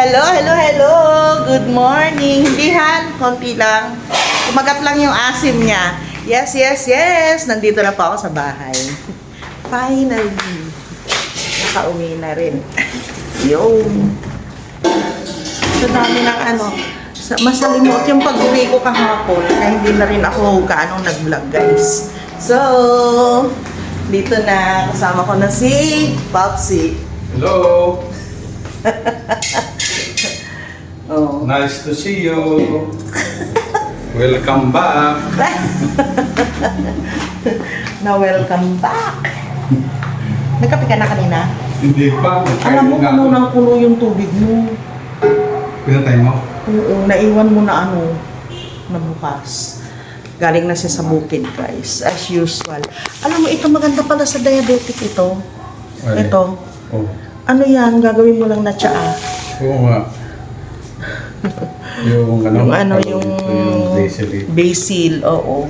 Hello, hello, hello! Good morning! Hindi Han, konti lang. Kumagat lang yung asim niya. Yes, yes, yes! Nandito na po ako sa bahay. Finally! Nakauwi na rin. Yung sa dami ng ano, masalimot yung pag-uwi ko kahapon. Kaya hindi na rin ako kaanong nag-vlog, guys. So, dito na. Kasama ko na si Popsi. Hello! Oh. Nice to see you! Welcome back! Na welcome back. Nagkape ka na kanina? Hindi pa. Alam mo kung nang kulo yung tubig mo. Pinatay mo? Oo, naiwan mo na ano, na bukas. Galing na siya sa bukid, guys. As usual. Alam mo, ito maganda pala sa diabetic ito. Ay. Ito. Oh. Ano yan? Gagawin mo lang na tsaa. Oo nga. Yung ano? Yung basil. basil, oo.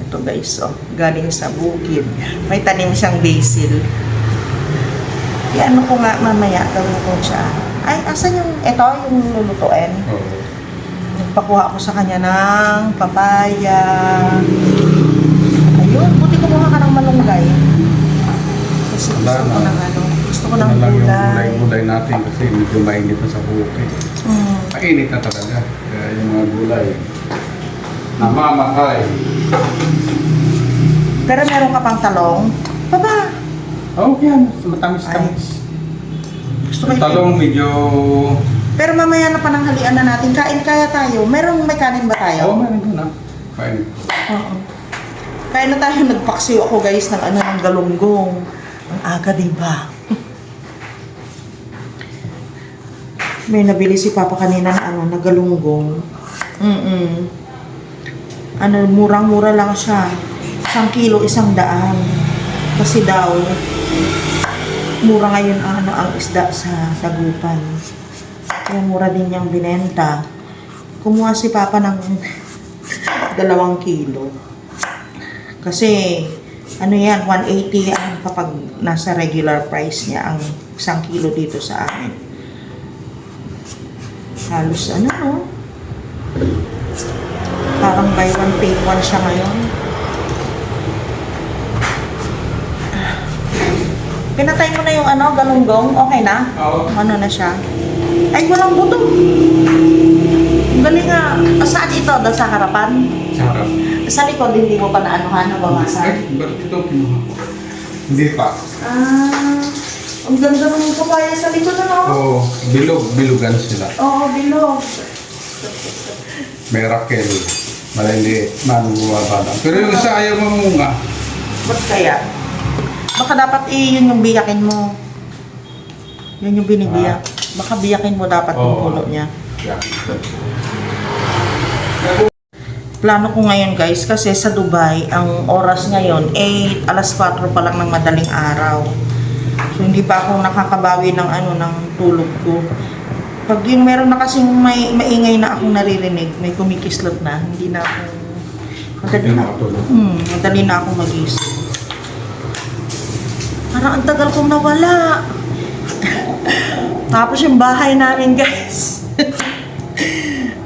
Ito guys, oh. Galing sa bukid. May tanim siyang basil. Ano ko nga mamaya, gawin ko siya. Ay, asan yung, ito, yung lulutuin? Oo. Nagpakuha ko sa kanya ng papaya. Ayun, buti kumuha ka ng malunggay. Kasi gusto ko ng ano, gusto ko ng gulay. Gulay natin kasi medyo mainit na sa bukid. Mainit na talaga. Kaya yung mga gulay. Namamatay. Pero meron ka pang talong? Baba! Oh, yan. Matamis-tamis. Gusto ko Yung talong medyo... Pero mamaya na pananghalian na natin. Kain kaya tayo. May kanin ba tayo? Oo, meron doon ah. Kain. Oo. Kain na tayo. Nagpaksiw ako guys ng ano ng galunggong. Ang aga, diba? May nabili si Papa kanina na ano, na galunggong. Ano, murang-mura lang siya. 1 kilo, 100. Kasi daw, mura ngayon ang ano ang isda sa Dagupan. Kaya mura din niyang binenta. Kumuha si Papa ng 2 kilo. Kasi, ano yan, 180 yan kapag nasa regular price niya ang 1 kilo dito sa amin. Halos ano, no? Parang buy one, pay one siya ngayon. Pinatay mo na yung ano, galunggong? Okay na? Oo. Ano na siya? Ay, walang buto. Ang galing nga. Saan ito? Doon sa harapan? Sa harap. Sa likod, hindi mo pa naanuhan, nabawasan? Ay, ba't ito kinuha ko? Hindi pa. Ang ganda ng papaya sa likod na, no? Oo, bilugan sila. Oo, bilog. May rakel. Maliliit, manubuwa lang. Pero yung isa ayaw mamunga. Ba't kaya? Baka dapat yun yung biyakin mo. Yun yung binibiyak. Baka biyakin mo dapat yung puno niya. Yeah. Plano ko ngayon guys, kasi sa Dubai, ang oras ngayon, 4 pa lang ng madaling araw. So hindi pa ako nakakabawi ng ano, ng tulog ko. Pag yung meron na kasing maingay na akong naririnig, may kumikislot na, hindi na ako, madali na ako magising. Parang ang tagal kong nawala. Tapos yung bahay namin guys.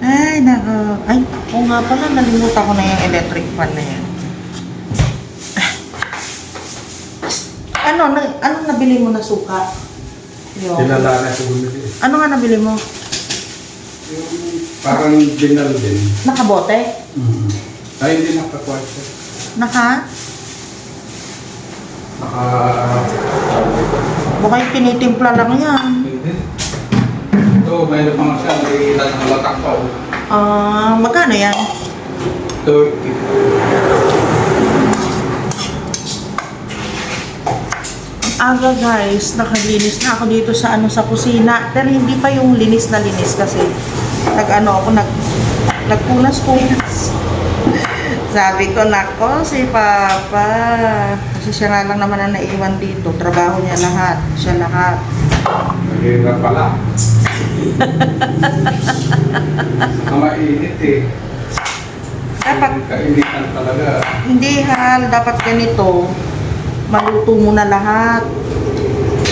Ay, nako. Ay, oo nga pala, nalimutan ko na yung electric fan na yan. Ano nabili mo na suka? Dinala na sa bumili. Ano nga nabili mo? Yung parang dinal din. Nakabote? Ay, hindi naka-kwarto. Naka? Baka yung tinitimpla lang yan. Hindi. Ito, mayroon pa nga siya. May nalatak pa. Magkano yan? 30. Aga guys, nakalinis na ako dito sa ano sa kusina. Pero hindi pa yung linis na linis kasi nagpunas-punas. Sabi ko, nako, si Papa. Kasi siya nga lang naman ang naiwan dito. Trabaho niya lahat. Siya lahat. Mahirap pala. Mainit eh. Dapat, Kainitan talaga. hindi Hal, dapat ganito. Maluto mo na lahat.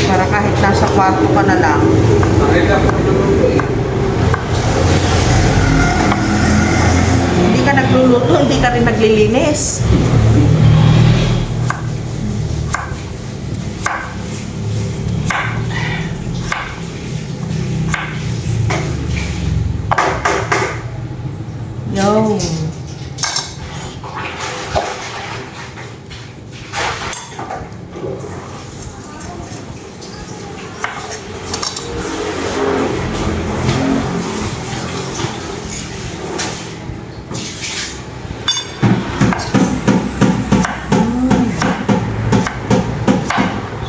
Para kahit nasa kwarto ka na lang. Ay, dapat ito naglilinis. Yo.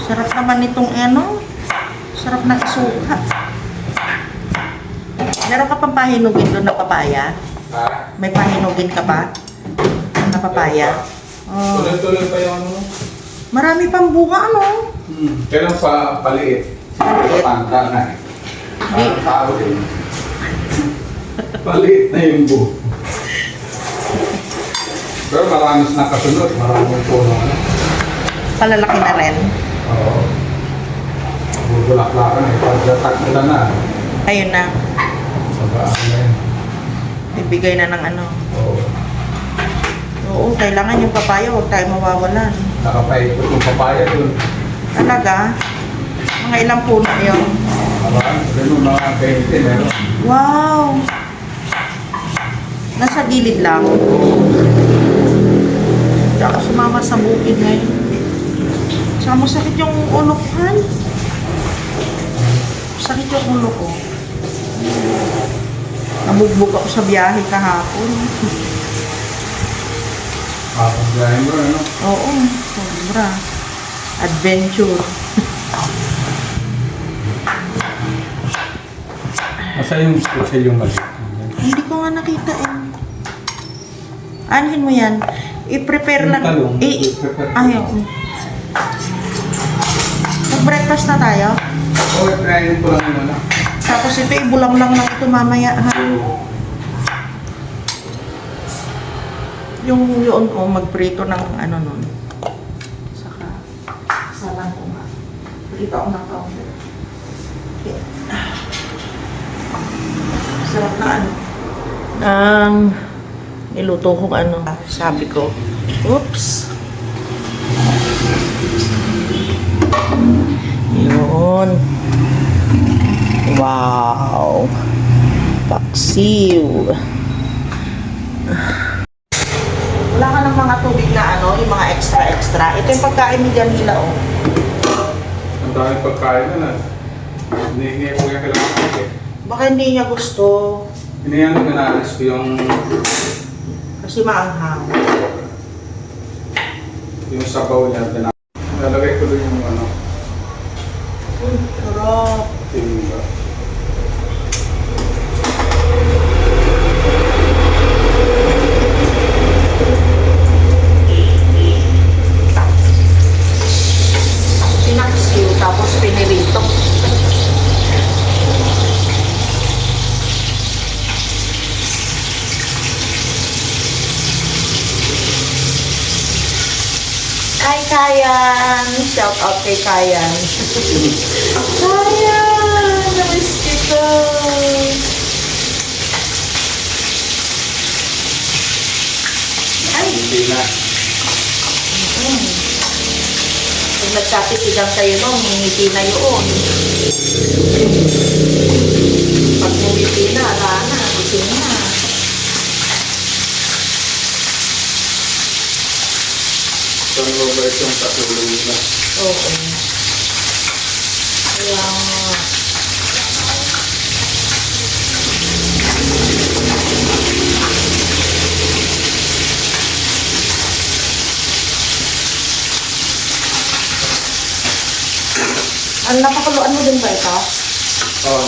Sarap naman nitong ano. Sarap na isuka. Meron ka pang pahinugin doon na papaya? Ha? May pahinugin ka pa? Na papaya? Oh. Tuloy-tuloy pa yung ano? Marami pang bunga, ano? Kailan pa paliit? Paliit? Panta na eh. Di. Parang tao din. Paliit na yung buo. Pero marami na kasunod. Maraming puno. Ano? Palalaki na rin. Oo. Bubulak-lakan eh. Pagdatak nila na. Ayun na. Sabaan na yun. Ibigay na ng ano. Oo. Oo, kailangan yung papaya. Huwag tayo mawawalan. Nakapaikot yung papaya dun. Talaga? Mga ilang puno yun. Marami. Ganun mga 20 meron. Wow! Nasa gilid lang. Hindi ako sumama sa bukid ngayon. Saka masakit yung ulo ko, Han. Sakit yung ulo ko. Nabugbog ako sa biyahe kahapon. Kapag-gahin mo, ano? Oo, sobra. Adventure. Masa yung special yung mali? Hindi ko nga nakita eh. Anuhin mo yan. I-prepare Yung lang. talong, i-prepare. Ayaw. Mag-breakfast na tayo. Oo, trying ko lang yun, ano? Tapos ito, ibulang lang ito mamaya. Ha? Yung yun ko, magprito ng ano nun. Saka, salang ko nga. Prito ako ng counter. Okay. Sarap na ano. Niluto kong ano. Sabi ko, oops. Yun. Wow. Paksiw. Wala ka ng mga tubig na ano, yung mga extra. Ito yung pagkain ni Jamila, oh. Ang daming pagkain na na. Hinihingi ko yung kailangan ko eh. Baka hindi niya gusto. Hinihingi ko na alis ko yung Maanghang. yung sabaw niya. Nalagay ko doon yung ano. Sarap. Timba. Pinaksiw, tapos pinirito. Hi, Kayan! Shout out kay Kayan. Kayan! Namiss kita! Ay! Hindi na. Kung nagkatitigan kayo no, ngiti na yun. Pag ngiti na, ala na, gising na. Isang Robert yung katulong na. Oo. Kaya nga. Ano, napakuluan mo din ba ito? Oo.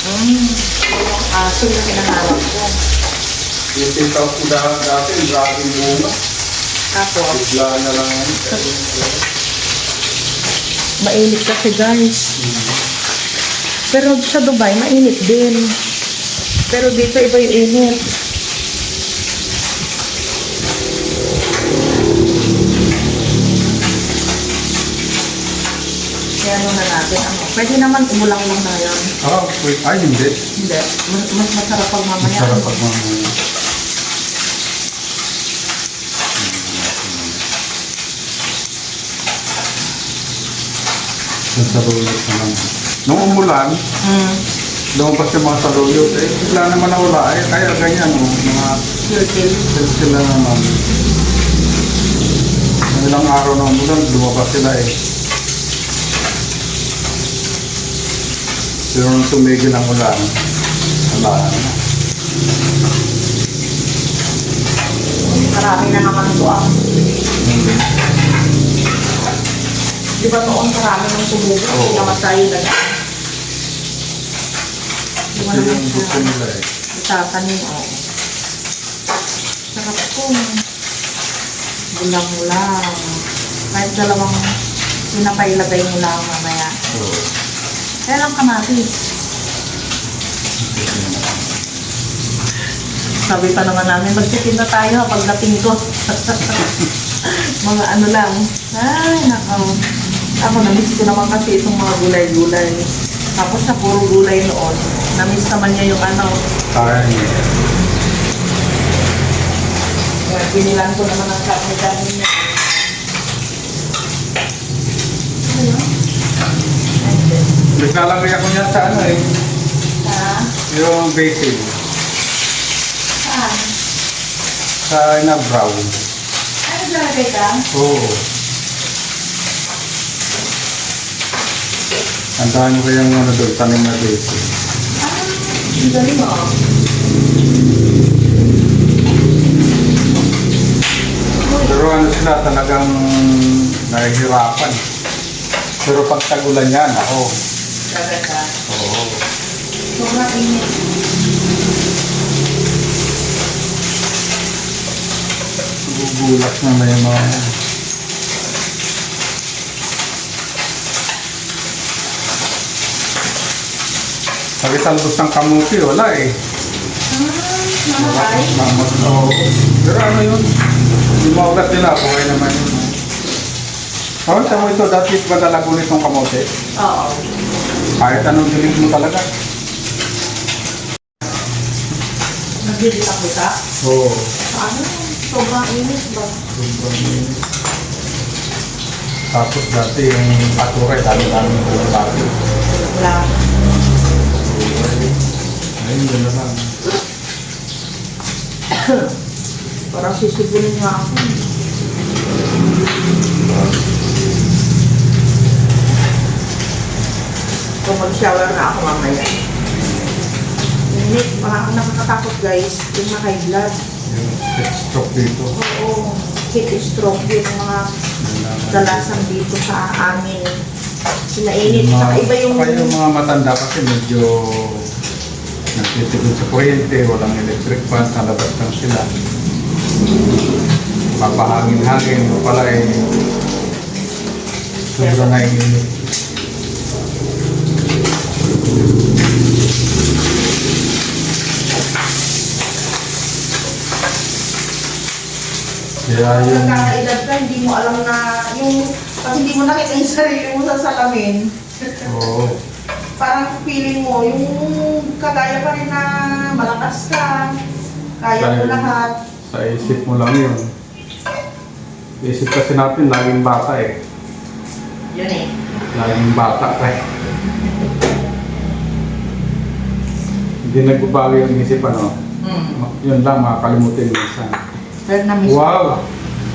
Yung aso na hinahanap ko. Yung titaw ko dati, grabe yung bunga. Tapos, Bigla na lang yan. mainit kasi guys. Pero sa Dubai, mainit din. Pero dito iba yung init. Kaya ano na natin, ano. Pwede naman umulang lang na yun. Oh, wait. Ay, hindi. Hindi. Mas masarap pag mamaya. Sarap pag mamaya. Yung saluyot naman. Nung umulan, Mm. lumabas yung mga saluyot. Eh, bigla naman nawala. Eh, kaya ganyan, mga Turtle. sila naman. Ang ilang araw na umulan, lumabas sila eh. Pero nung tumigil ang ulan, wala na. Marami na naman ito ah. Di ba noon marami nang tumubo? Oo. Hindi naman tayo lagaan. Di ba Kasi naman yung gusto nila eh. itatanim o. Sarap ko. Bulang-bulang. Kahit dalawang pinapailagay mo lang mamaya. Oo. Kaya lang kamatis. Sabi pa naman namin, magtitin na tayo pagdating ko. Mga ano lang. Ay, nakaw. Ako, namiss ko naman kasi itong mga gulay-gulay. Tapos sa puro gulay noon, namiss naman niya yung ano. Kaya niya. Kaya binilan ko naman ang karne-karne niya. Ano? Naglalagay ako niya sa ano eh. Ha? Yung basil. Saan? Sa ina-brown. Ano nalagay ka? Oo. Antahan ko yung ano doon, tanim na basil. Ah, ang galing mo. Pero ano sila talagang nahihirapan. Pero pag tagulan yan, ako. Gaganda. Oo. Sobrang init. Gugulat na may mga... Sabi talbos ng kamuti, wala eh. Mamatay? Oo. Pero ano yun? Yung maugat nila, buhay naman yun. Kawal, mo ito, dati ba talago nitong kamote? Oo. Kahit anong dilig mo talaga. Nagdidilang kita? Oo. Ano? Sobrang init ba? Tapos dati yung paturay, dami-dami yung dati. Wala. Ayun, gano'n na lang. Parang sisipunin nga ako. Kung mag-shower na ako mamaya. Init. Parang nakakatakot guys. Yung mga high blood. Yung heat stroke dito. Oo. Heat stroke din mga dalasan dito sa amin. Sinainit. Saka iba yung... Saka yung mga matanda kasi medyo nagtitigil sa kuryente, walang electric fan, sa labas lang sila. Papahangin-hangin mo pala eh. Sobrang naiinit. Kaya Kung yung... nagkakaedad ka, hindi mo alam na yung... Pag hindi mo nakita yung sarili mo sa salamin, Oo. parang feeling mo, yung kagaya pa rin na malakas ka, kaya mo Dahil lahat. Sa isip mo lang yun. Isip kasi natin, laging bata eh. Yun eh. Laging bata ka eh. Hindi nagbabago yung isip ano. Yun lang, makakalimutin minsan. Pero na-miss ko. Wow!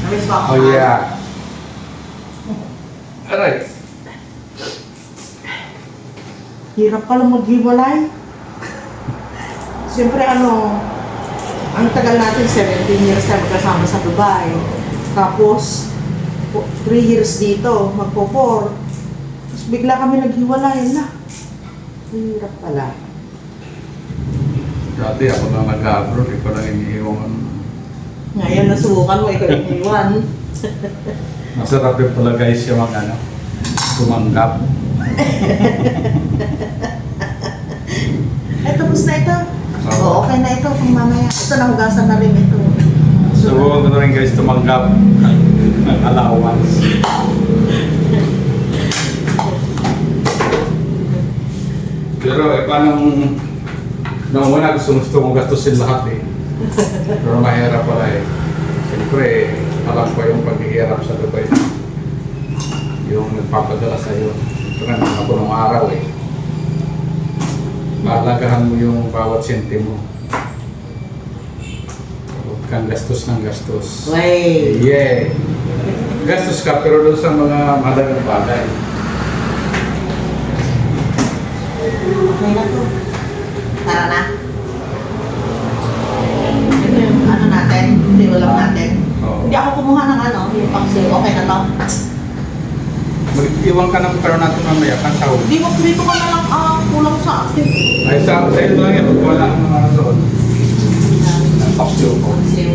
Na-miss ko ako. Oh yeah! Aray! Hirap pala maghiwalay. Siyempre ano, ang tagal natin, 17 years tayo magkasama sa Dubai. Tapos, 3 years dito, magpo-4. Tapos bigla kami naghiwalay na. Hirap pala. Dati ako lang nag-abroad, ikaw lang iniiwan. Ngayon nasubukan mo, ikaw yung iwan. Masarap din pala guys yung mga ano, tumanggap. Eh, tapos na ito. Oo. Oo, okay na ito kung mamaya. Ito, nahugasan na rin ito. So, huwag na rin guys tumanggap ng allowance. Pero paano nung una gusto mong gastusin lahat eh. Pero mahirap pala eh. Siyempre, alam ko yung paghihirap sa Dubai. Yung nagpapadala sa'yo. Ito nga, ako nung araw eh. Mahalagahan mo yung bawat sentimo. Huwag kang gastos ng gastos. Wait. Yeah. Gastos ka pero doon sa mga mahalagang bagay. Okay na to. Tara na. Ito yung ano natin, yung ulam natin. Oo. Hindi ako kumuha ng ano, yung paksiw. Okay na to. Mag-iwan ka ng karoon natin mamaya, kantawag. Hindi mo dito ka na lang kulang sa akin. Ay, sa iyo lang yan, wala ang mga doon. Ang paksiw ko. Paksiw.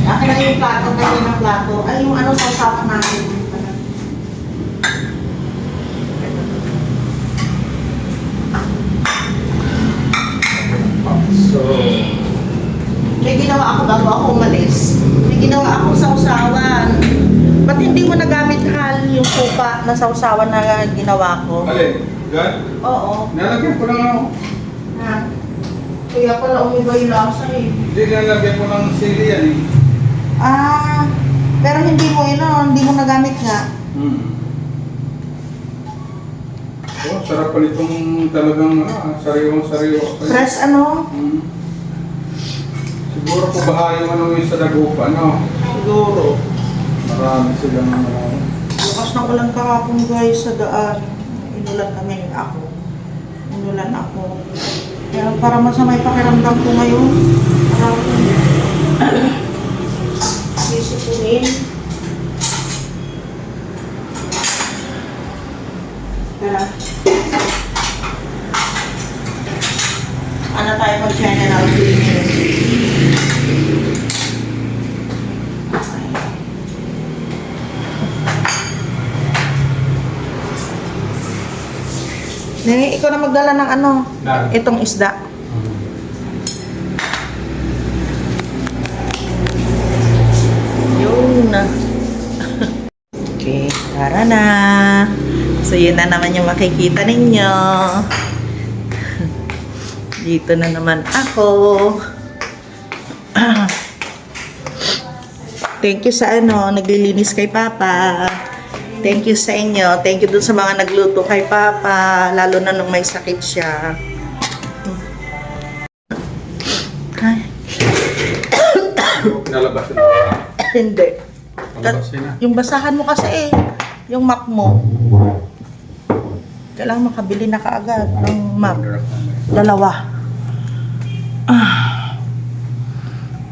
Akin na yung plato, kanya ng plato. Ay, yung ano, sausawan natin. So, May ginawa ako bago ako umalis. May ginawa akong sausawan. Ba't hindi mo nagamit, Hal, yung supa na sausawan na ginawa ko? alin? Gan? Oo. Nalagyan ko lang ako. Ha? Kaya pala umiba yung lasa eh. Hindi, nalagyan ko ng sili yan eh. Pero hindi mo hindi mo nagamit nga. Oh, sarap pala itong talagang sariwang-sariwa. Fresh ano? Siguro po baha yung ano yung sa Dagupa, no? Siguro. Marami silang Bukas ng ulan kahapon guys sa daan. Inulan kami ako. Inulan ako. Kaya para masamay pakiramdam ko ngayon. Para sisipunin. Tara. Ano tayo mag-channel out ikaw na magdala ng ano, itong isda. Yun na. Okay, tara na. So yun na naman yung makikita ninyo. Dito na naman ako. Thank you sa naglilinis kay Papa. Thank you sa inyo. Thank you dun sa mga nagluto kay Papa. Lalo na nung may sakit siya. Ay. Pinalabas na. Hindi. Palabasin na. Yung basahan mo kasi yung map mo. Kailangan makabili na kaagad ng map. Dalawa.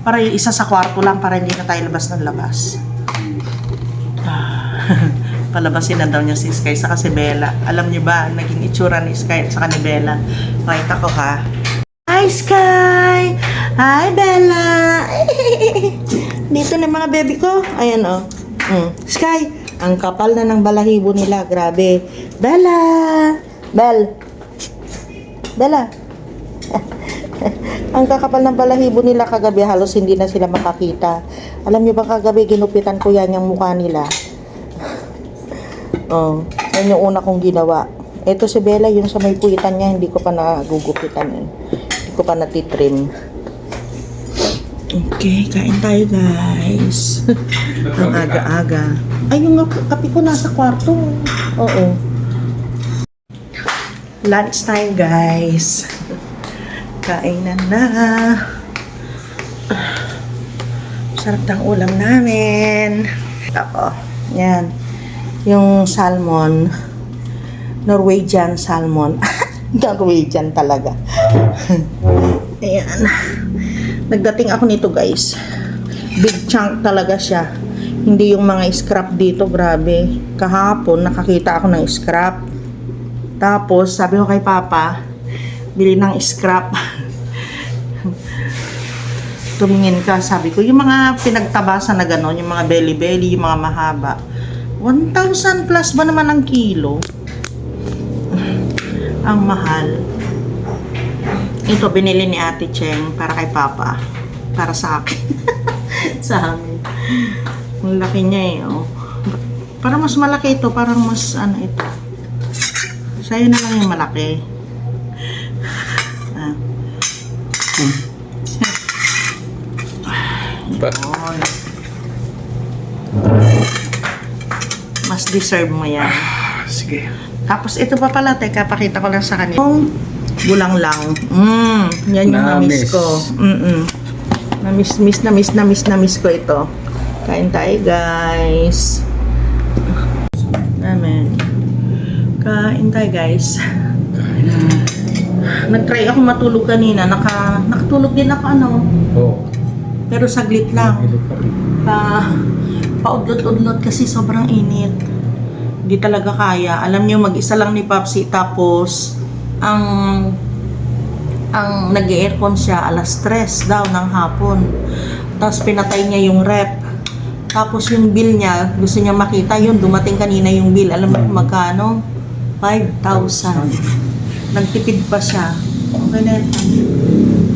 Para yung isa sa kwarto lang para hindi na tayo labas ng labas. Palabasin na daw niya si Sky sa si Bella. Alam niyo ba, naging itsura ni Sky at saka ni Bella. Pakita ko ha. Hi Sky! Hi Bella! Dito na mga baby ko. Ayan o. Sky, ang kapal na ng balahibo nila. Grabe. Bella! Bella! Ang kakapal ng balahibo nila kagabi, halos hindi na sila makakita. Alam niyo ba kagabi, ginupitan ko yan yung mukha nila. Yan yung una kong ginawa. Ito si Bella, yung sa may puwitan niya, hindi ko pa nagugupitan eh. Hindi ko pa natitrim. Okay, kain tayo guys. Ang aga-aga. Ay, yung kape ko nasa kwarto. Oo. Lunch time guys. Kainan na. Sarap ng ulam namin. Ako. Yan. Yung salmon. Norwegian salmon. Norwegian talaga. Ayan. Nagdating ako nito guys. Big chunk talaga siya. Hindi yung mga scrap dito. Grabe. Kahapon nakakita ako ng scrap. Tapos sabi ko kay Papa, bili ng scrap. Tumingin ka, sabi ko, yung mga pinagtabasan na gano'n, yung mga belly-belly, yung mga mahaba, 1,000 plus ba naman ang kilo? Ang mahal. Ito, binili ni Ate Cheng para kay Papa. Para sa akin. Sa amin. Ang laki niya eh, oh. Parang mas malaki ito, parang mas ano ito. Sa'yo na lang yung malaki. Pa. Mas deserve mo yan. Sige. Tapos ito pa pala, teka, pakita ko lang sa kanila. Yung gulang lang. Yan yung na-miss Na-miss. ko. Na-miss ko ito. Kain tayo, guys. Amen. Kain tayo, guys. Kain na. Nag-try ako matulog kanina. Nakatulog din ako, ano. Oo. Pero saglit lang. Hilig pa rin. Paudlot-udlot kasi sobrang init. Hindi talaga kaya. Alam niyo, mag-isa lang ni Papsi, tapos ang nag-aircon siya alas 3 daw ng hapon. Tapos pinatay niya yung rep. Tapos yung bill niya, gusto niya makita yun, dumating kanina yung bill. Alam mo kung magkano? 5,000. Nagtipid pa siya. Okay na yun.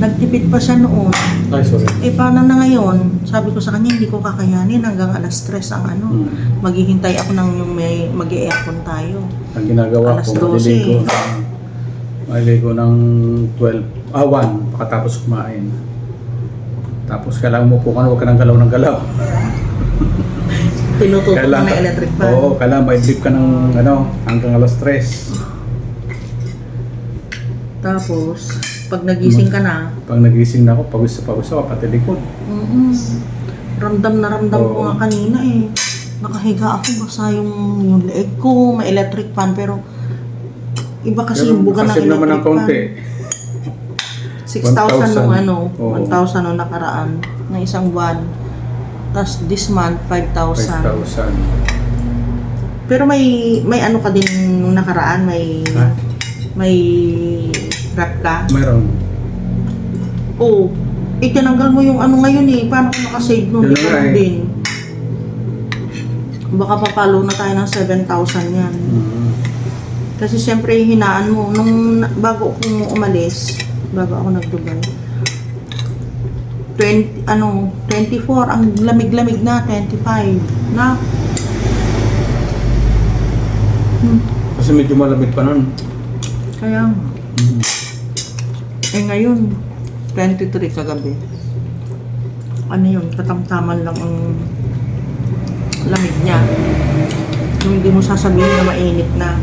Nagtipid pa siya noon. Ay, sorry. Paano na ngayon? Sabi ko sa kanya, hindi ko kakayanin hanggang alas 3 ang ano. Maghihintay ako ng yung may mag-i-aircon tayo. Ang ginagawa Alas ko, 12. maliligo ng 1 pagkatapos kumain. Tapos kailangan mo po huwag ka ng galaw ng galaw. Tinututok na ng electric fan. Oo, kailangan ma-drip ka ng hanggang alas 3. Tapos, pag nagising ka na, Pag nagising na ako, pawis ako, pati likod. ramdam na ramdam ko Oo. nga kanina eh. Nakahiga ako, basta yung leeg ko, may electric fan, pero iba kasi yung buga ng nakasave naman ng electric konti. fan. 6,000 nung 1,000. Oo. 1,000 nung nakaraan, na isang buwan. Tapos this month, 5,000. 5,000. Pero may ano ka din nung nakaraan, Ha? may rep ka. Meron. Oo. Tinanggal mo yung ano ngayon eh. Paano kung nakasave nun? Yun Hindi nga ka eh. din. Baka papalo na tayo ng 7,000 yan. Kasi siyempre hinaan mo. Nung bago akong umalis, bago ako nag-Dubai, 24, ang lamig-lamig na, 25 na. Kasi medyo malamig pa nun. Kaya nga. Ngayon, 23 kagabi. Ano yun, katamtaman lang ang lamig niya. Yung hindi mo sasabihin na mainit na,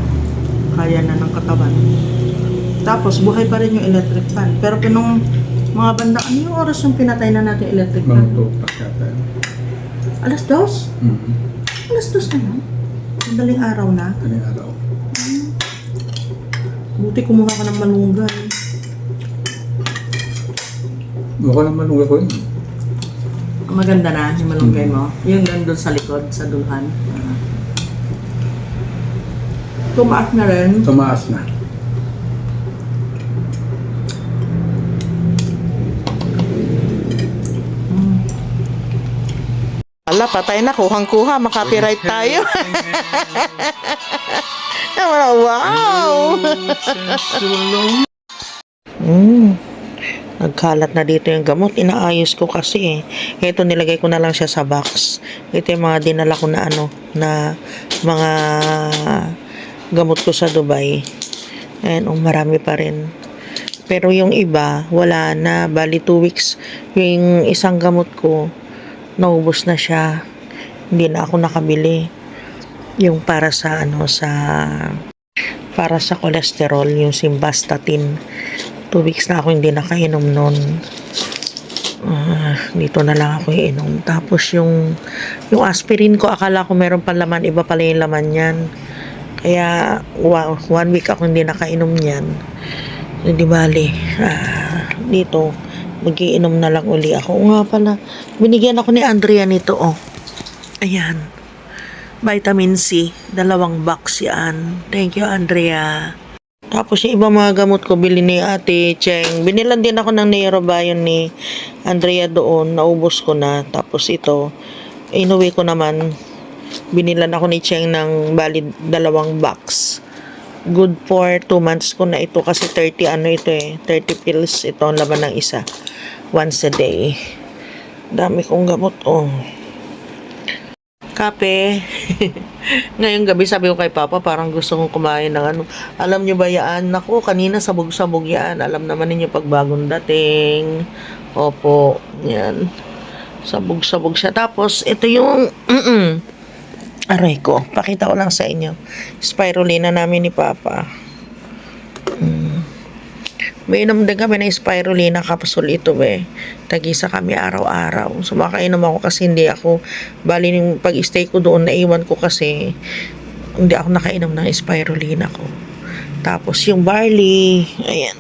kaya na ng katawan. Tapos, buhay pa rin yung electric fan. Pero pinong mga banda, ano yung oras yung pinatay na natin yung electric fan? Mga tupak yata. Alas 2? Alas 2 na yun? Madaling araw na. Kaling araw. Buti kumuha ka ng malunggay. Mukha naman nung ko yun. Maganda na yung malunggay mo. Yung nandun sa likod, sa dulhan. Tumaas na rin. Tumaas na. Ala, patay na. Kuhang-kuha. Makapiright tayo. Wow! Nagkalat na dito yung gamot. Inaayos ko kasi eh. Ito, nilagay ko na lang siya sa box. Ito yung mga dinala ko na na mga gamot ko sa Dubai. Ayan, marami pa rin. Pero yung iba, wala na. Bali 2 weeks. Yung isang gamot ko, naubos na siya. Hindi na ako nakabili. Yung para sa para sa cholesterol, yung simvastatin. 2 weeks na ako hindi nakainom nun. Dito na lang ako iinom. Tapos yung aspirin ko, akala ko meron pa laman, iba pala yung laman yan. Kaya 1 week ako hindi nakainom yan. Hindi bali. Dito, mag-iinom na lang uli ako. Nga pala, binigyan ako ni Andrea nito, oh. Ayan. Vitamin C. 2 box yan. Thank you, Andrea. Tapos yung ibang mga gamot ko, bili ni Ate Cheng. Binilan din ako ng Neurobion ni Andrea doon. Naubos ko na. Tapos ito, inuwi ko naman. Binilan ako ni Cheng ng bali 2 box. Good for 2 months ko na ito kasi 30 30 pills ito ang laman ng isa. Once a day. Dami kong gamot, oh. Kape. Ngayong gabi sabi ko kay Papa, parang gusto kong kumain ng ano. Alam nyo ba yan? Naku, kanina sabog-sabog yan. Alam naman ninyo pag bagong dating. Opo, yan. Sabog-sabog siya. Tapos, ito yung, aray ko. Pakita ko lang sa inyo. Spirulina namin ni Papa. May inom din kami ng spirulina capsule ito Tagisa kami araw-araw. Sumakainom ako kasi hindi ako, bali yung pag-stay ko doon, naiwan ko kasi hindi ako nakainom ng spirulina ko. Tapos yung barley, ayan.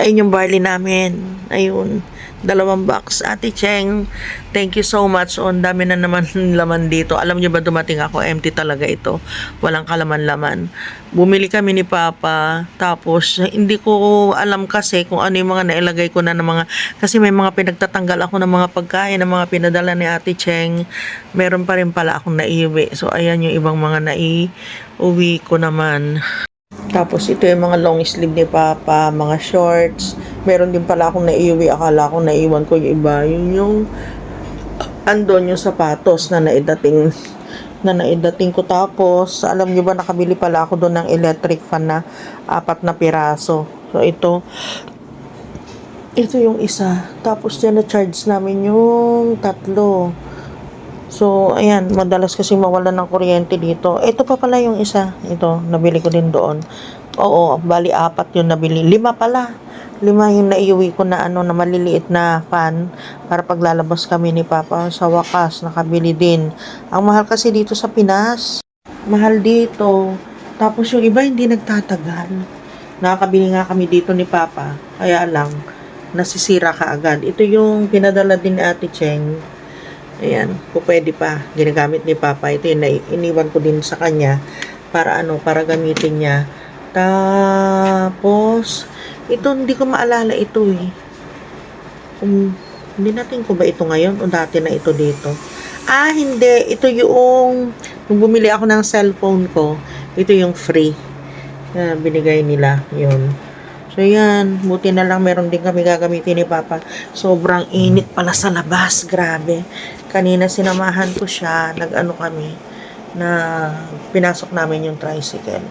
Ayun yung barley namin. Ayun. 2 box. Ate Cheng, thank you so much. Ang dami na naman laman dito. Alam niyo ba dumating ako, empty talaga ito. Walang kalaman-laman. Bumili kami ni Papa. Tapos, hindi ko alam kasi kung ano yung mga nailagay ko na ng mga, kasi may mga pinagtatanggal ako ng mga pagkain, ng mga pinadala ni Ate Cheng. Meron pa rin pala akong naiuwi. So, ayan yung ibang mga naiuwi ko naman. Tapos ito yung mga long sleeve ni Papa, mga shorts. Meron din pala akong naiuwi. Akala ko naiwan ko yung iba. Yun yung andon yung sapatos na naidating ko. Tapos, alam nyo ba, nakabili pala ako doon ng electric fan na 4 na piraso. So, ito yung isa. Tapos, dyan na-charge namin yung 3. So, ayan, madalas kasi mawalan ng kuryente dito. Ito pa pala yung isa. Ito, nabili ko din doon. Oo, bali 4 yung nabili. 5 pala. 5 yung naiuwi ko na na maliliit na fan para paglalabas kami ni Papa. Sa wakas, nakabili din. Ang mahal kasi dito sa Pinas. Mahal dito. Tapos yung iba hindi nagtatagal. Nakakabili nga kami dito ni Papa. Kaya lang, nasisira ka agad. Ito yung pinadala din ni Ate Cheng. Ayan, kung pwede pa, ginagamit ni Papa. Ito yung iniwan ko din sa kanya para para gamitin niya. Tapos, ito hindi ko maalala ito hindi natin ko ba ito ngayon o dati na ito dito? Hindi. Ito yung, nung bumili ako ng cellphone ko, ito yung free. Binigay nila, yun. So, yan. Buti na lang meron din kami gagamitin ni Papa. Sobrang init pala sa labas. Grabe. Kanina sinamahan ko siya. Nag-ano kami. Na pinasok namin yung tricycle.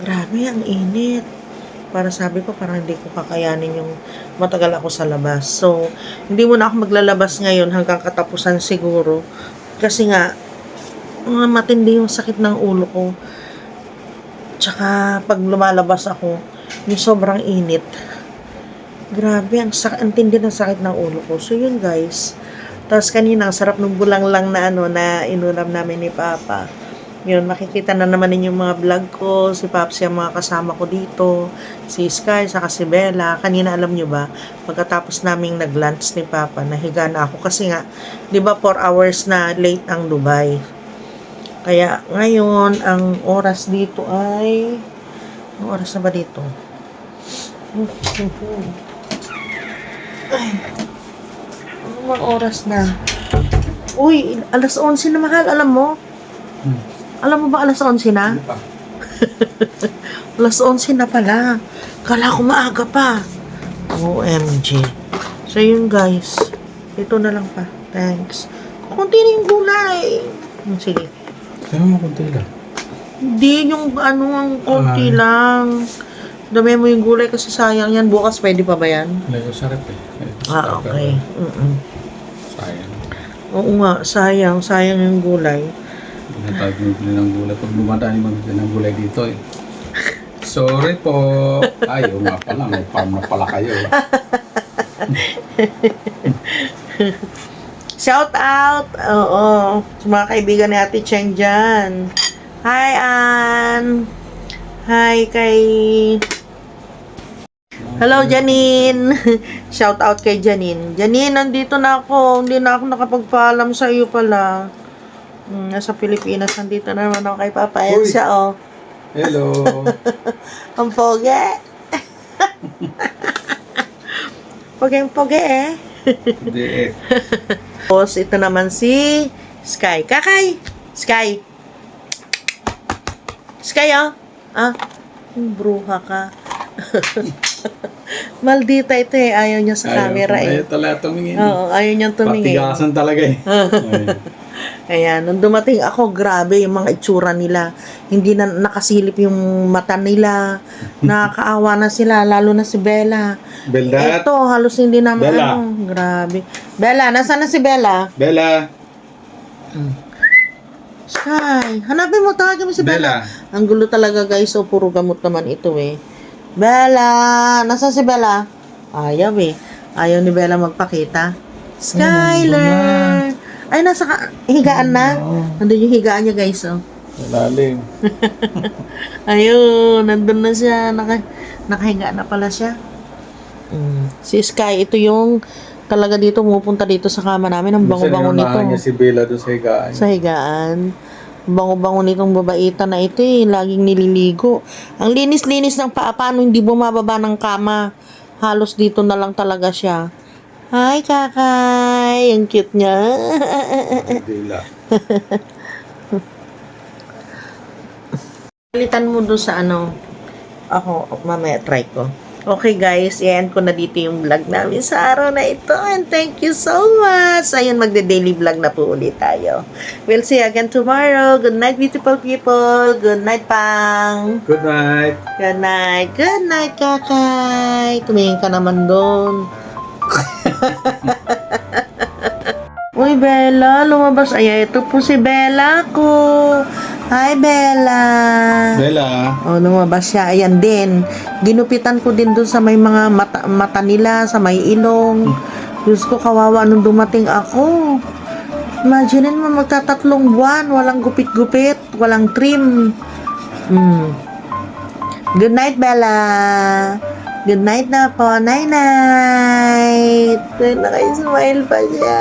Grabe, ang init. Para sabi ko, parang hindi ko kakayanin yung matagal ako sa labas. So, hindi muna ako maglalabas ngayon hanggang katapusan siguro. Kasi nga, matindi yung sakit ng ulo ko. Tsaka, pag lumalabas ako, yung sobrang init. Grabe, ang tindi ng sakit ng ulo ko. So, yun guys. Tapos kanina, ang sarap ng bulang lang na na inulam namin ni Papa. Yun, makikita na naman ninyo yung mga vlog ko. Si Papsi ang mga kasama ko dito. Si Sky, saka si Bella. Kanina, alam nyo ba, pagkatapos naming nag-lunch ni Papa, nahiga na ako. Kasi nga, di ba 4 hours na late ang Dubai. Kaya, ngayon, ang oras dito ay... Ang oras na ba dito? Ay. Anong oras na? Uy, alas 11 na mahal. Alam mo? Alam mo ba alas 11 na? Alas 11 na pala. Kala ko maaga pa. OMG. So yun guys. Ito na lang pa. Thanks. Kunti na yung gulay. Sige. Kaya mo kunti lang. Hindi, yung ang konti lang. Dami mo yung gulay kasi sayang yan. Bukas pwede pa ba yan? Lego sarap Okay. Sayang. Oo nga, sayang. Sayang yung gulay. Hindi na tayo bumibili ng gulay. Pag dumadaan yung magbili ng gulay dito Sorry po. Ay, oo nga pala. May farm na pala kayo. Shout out! Oo. Sa mga kaibigan ni Ate Cheng dyan. Hi, Ann! Hi kay... Hello, Janine! Shout out kay Janine. Janine, nandito na ako. Hindi na ako nakapagpaalam sa iyo pala. Nasa Pilipinas, nandito na naman ako kay Papa. Ayan siya, oh. Hello! Ang poge! Poge Hindi Tapos, ito naman si Sky. Kakay! Sky! Sky, oh! Bruha ka. Maldita ito Ayaw niya sa camera Ayaw talaga tumingin. Oo, ayaw niyang tumingin. Patigasan talaga Ayan, nung dumating ako, grabe yung mga itsura nila. Hindi na nakasilip yung mata nila. Nakakaawa na sila, lalo na si Bella. Beldat. Eto, halos hindi na Bella. grabe. Bella, nasaan na si Bella? Bella. Sky, hanapin mo, tawagin mo si Bella. Bella. Ang gulo talaga guys, so puro gamot naman ito eh. Bella, nasaan si Bella? Ayaw eh. Ayaw ni Bella magpakita. Skyler! Ay, nasa higaan na. Nandun yung higaan niya guys, oh. Malalim. Ayun, nandun na siya. Nakahiga na pala siya. Si Sky, ito yung talaga dito, pumupunta dito sa kama namin. Ang bango-bango nito. niya si Bella doon sa higaan. Sa higaan. Bango-bango nitong babaita na ito eh. Laging nililigo. Ang linis-linis ng paa. Paano hindi bumababa ng kama? Halos dito na lang talaga siya. Hi, kakay! Ang cute niya. Bella. Palitan mo doon sa ano. Ako, mamaya try ko. Okay guys, i-end ko na dito yung vlog namin sa araw na ito. And thank you so much. Ayun, magde-daily vlog na po ulit tayo. We'll see you again tomorrow. Good night, beautiful people. Good night, Pang. Good night. Good night. Good night, kakay. Tumingin ka naman doon. Uy, Bella, lumabas. Ay, ito po si Bella ko. Hi, Bella. Bella. Oh, lumabas siya. Ayan din. Ginupitan ko din doon sa may mga mata nila, sa may ilong. Diyos ko, kawawa nung dumating ako. Imagine mo, magtatatlong buwan, walang gupit-gupit, walang trim. Good night, Bella. Good night na po. Night-night. Nakay-smile pa siya.